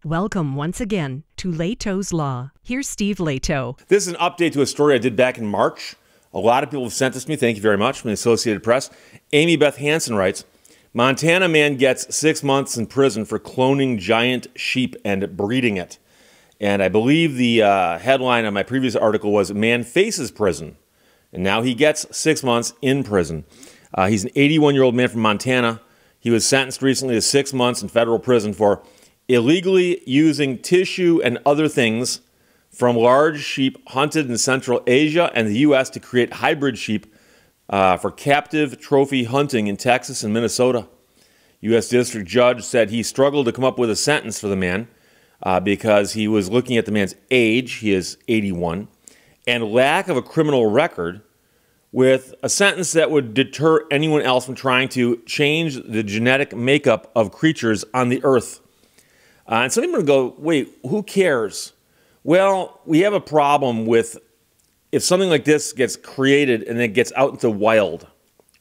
Welcome once again to Lehto's Law. Here's Steve Lehto. This is an update to a story I did back in March. A lot of people have sent this to me. Thank you very much from the Associated Press. Amy Beth Hansen writes, Montana man gets 6 months in prison for cloning giant sheep and breeding it. And I believe the headline on my previous article was, man faces prison. And now he gets 6 months in prison. He's an 81-year-old man from Montana. He was sentenced recently to 6 months in federal prison for illegally using tissue and other things from large sheep hunted in Central Asia and the U.S. to create hybrid sheep for captive trophy hunting in Texas and Minnesota. U.S. District Judge said he struggled to come up with a sentence for the man because he was looking at the man's age, he is 81, and lack of a criminal record, with a sentence that would deter anyone else from trying to change the genetic makeup of creatures on the earth. And some people go, wait, who cares? Well, we have a problem with if something like this gets created and then gets out into the wild,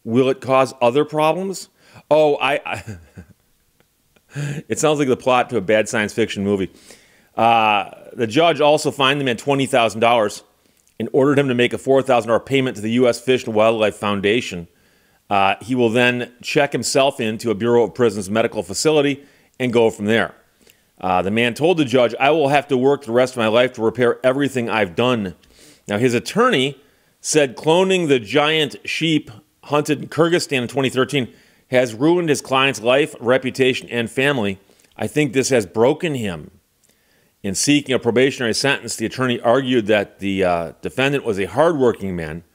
will it cause other problems? Oh, it sounds like the plot to a bad science fiction movie. The judge also fined the man $20,000 and ordered him to make a $4,000 payment to the U.S. Fish and Wildlife Foundation. He will then check himself into a Bureau of Prisons medical facility and go from there. The man told the judge, I will have to work the rest of my life to repair everything I've done. Now, his attorney said cloning the giant sheep hunted in Kyrgyzstan in 2013 has ruined his client's life, reputation, and family. I think this has broken him. In seeking a probationary sentence, the attorney argued that the defendant was a hardworking man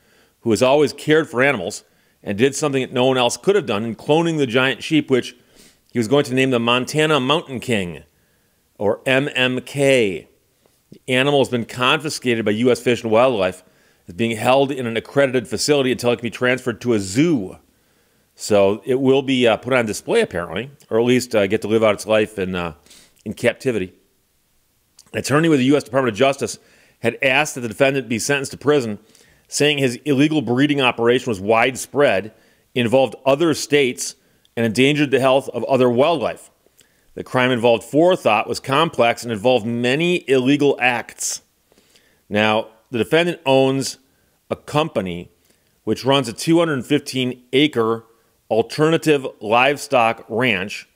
who has always cared for animals and did something that no one else could have done in cloning the giant sheep, which he was going to name the Montana Mountain King, or MMK. The animal has been confiscated by U.S. Fish and Wildlife. It's being held in an accredited facility until it can be transferred to a zoo. So it will be put on display, apparently, or at least get to live out its life in captivity. An attorney with the U.S. Department of Justice had asked that the defendant be sentenced to prison, saying his illegal breeding operation was widespread, involved other states, and endangered the health of other wildlife. The crime involved forethought, was complex, and involved many illegal acts. Now, the defendant owns a company which runs a 215-acre alternative livestock ranch,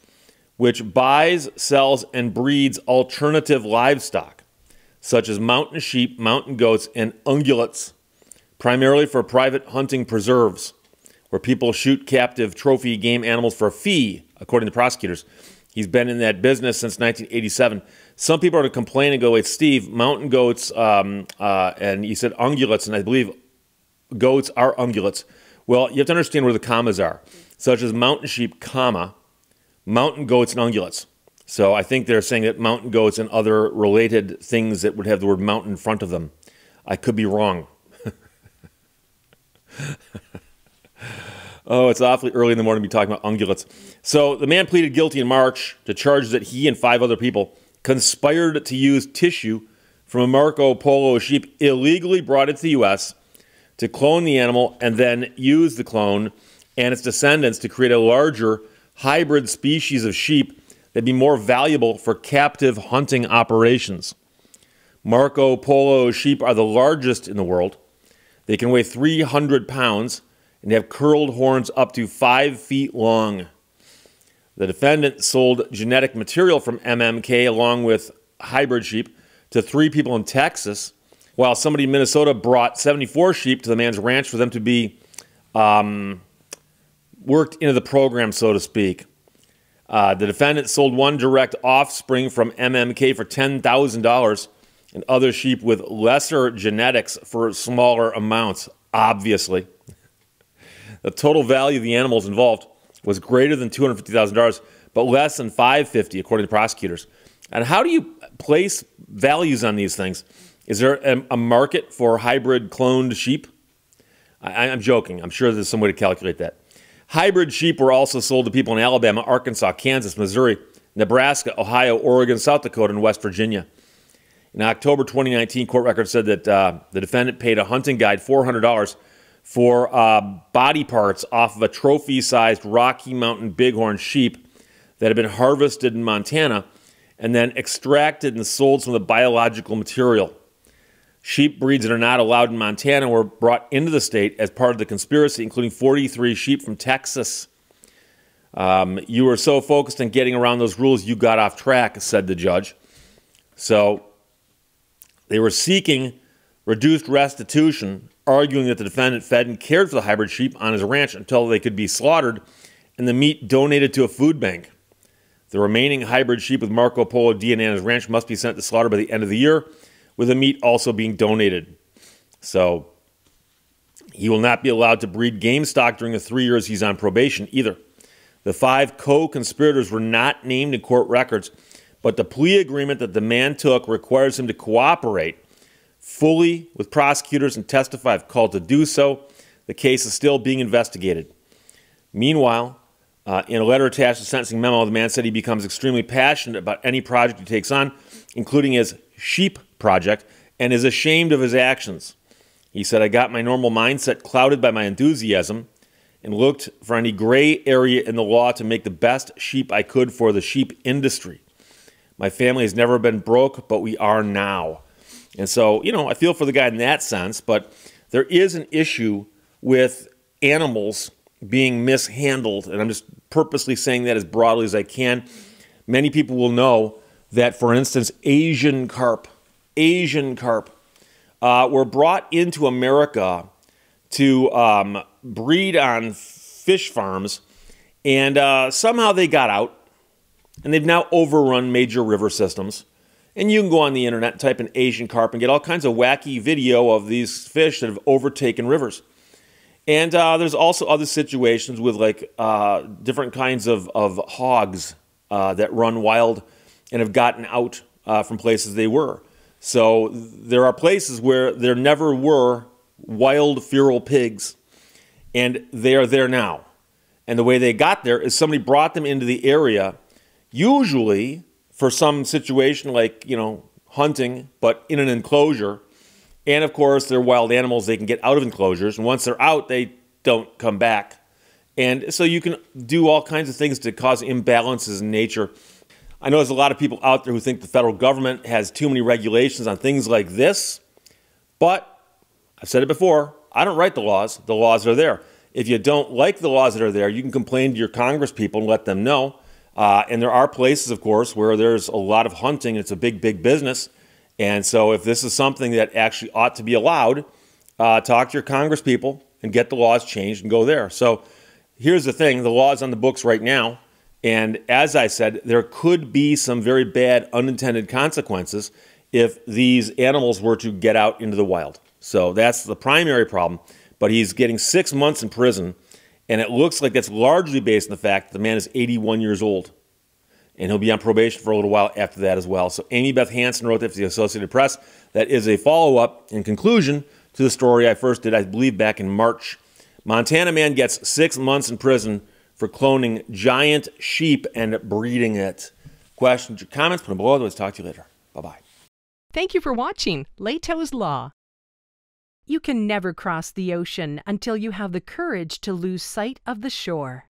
which buys, sells, and breeds alternative livestock, such as mountain sheep, mountain goats, and ungulates, primarily for private hunting preserves, where people shoot captive trophy game animals for a fee, according to prosecutors. He's been in that business since 1987. Some people are to complain and go, wait, Steve, mountain goats, and you said ungulates, and I believe goats are ungulates. Well, you have to understand where the commas are, such as mountain sheep, comma, mountain goats and ungulates. So I think they're saying that mountain goats and other related things that would have the word mountain in front of them. I could be wrong. Oh, it's awfully early in the morning to be talking about ungulates. So the man pleaded guilty in March to charges that he and 5 other people conspired to use tissue from a Marco Polo sheep, illegally brought it to the U.S. to clone the animal and then use the clone and its descendants to create a larger hybrid species of sheep that'd be more valuable for captive hunting operations. Marco Polo sheep are the largest in the world. They can weigh 300 pounds and have curled horns up to 5 feet long. The defendant sold genetic material from MMK along with hybrid sheep to 3 people in Texas, while somebody in Minnesota brought 74 sheep to the man's ranch for them to be worked into the program, so to speak. The defendant sold 1 direct offspring from MMK for $10,000 and other sheep with lesser genetics for smaller amounts, obviously. The total value of the animals involved was greater than $250,000, but less than $550,000, according to prosecutors. And how do you place values on these things? Is there a market for hybrid cloned sheep? I'm joking. I'm sure there's some way to calculate that. Hybrid sheep were also sold to people in Alabama, Arkansas, Kansas, Missouri, Nebraska, Ohio, Oregon, South Dakota, and West Virginia. In October 2019, court records said that the defendant paid a hunting guide $400 for body parts off of a trophy-sized Rocky Mountain bighorn sheep that had been harvested in Montana and then extracted and sold some of the biological material. Sheep breeds that are not allowed in Montana were brought into the state as part of the conspiracy, including 43 sheep from Texas. You were so focused on getting around those rules, you got off track, said the judge. So they were seeking reduced restitution, arguing that the defendant fed and cared for the hybrid sheep on his ranch until they could be slaughtered and the meat donated to a food bank. The remaining hybrid sheep with Marco Polo DNA on his ranch must be sent to slaughter by the end of the year, with the meat also being donated. So he will not be allowed to breed game stock during the 3 years he's on probation either. The 5 co-conspirators were not named in court records, but the plea agreement that the man took requires him to cooperate fully with prosecutors and testify if called to do so. The case is still being investigated. Meanwhile, in a letter attached to the sentencing memo, the man said he becomes extremely passionate about any project he takes on, including his sheep project, and is ashamed of his actions. He said, "I got my normal mindset clouded by my enthusiasm and looked for any gray area in the law to make the best sheep I could for the sheep industry. My family has never been broke, but we are now." And so, I feel for the guy in that sense, but there is an issue with animals being mishandled, and I'm just purposely saying that as broadly as I can. Many people will know that, for instance, Asian carp were brought into America to breed on fish farms, and somehow they got out, and they've now overrun major river systems. And you can go on the internet and type in Asian carp and get all kinds of wacky video of these fish that have overtaken rivers. And there's also other situations with different kinds of hogs that run wild and have gotten out from places they were. So there are places where there never were wild feral pigs, and they are there now. And the way they got there is somebody brought them into the area, usually for some situation like, hunting, but in an enclosure. And of course, they're wild animals. They can get out of enclosures. And once they're out, they don't come back. And so you can do all kinds of things to cause imbalances in nature. I know there's a lot of people out there who think the federal government has too many regulations on things like this. But I've said it before, I don't write the laws. The laws are there. If you don't like the laws that are there, you can complain to your Congress people and let them know. And there are places, of course, where there's a lot of hunting. It's a big, big business. And so if this is something that actually ought to be allowed, talk to your Congress people and get the laws changed and go there. So here's the thing. The law is on the books right now. And as I said, there could be some very bad unintended consequences if these animals were to get out into the wild. So that's the primary problem. But he's getting 6 months in prison. And it looks like that's largely based on the fact that the man is 81 years old. And he'll be on probation for a little while after that as well. So Amy Beth Hansen wrote that for the Associated Press. That is a follow-up and conclusion to the story I first did, I believe, back in March. Montana man gets 6 months in prison for cloning giant sheep and breeding it. Questions or comments, put them below. Let's talk to you later. Bye-bye. Thank you for watching Lehto's Law. You can never cross the ocean until you have the courage to lose sight of the shore.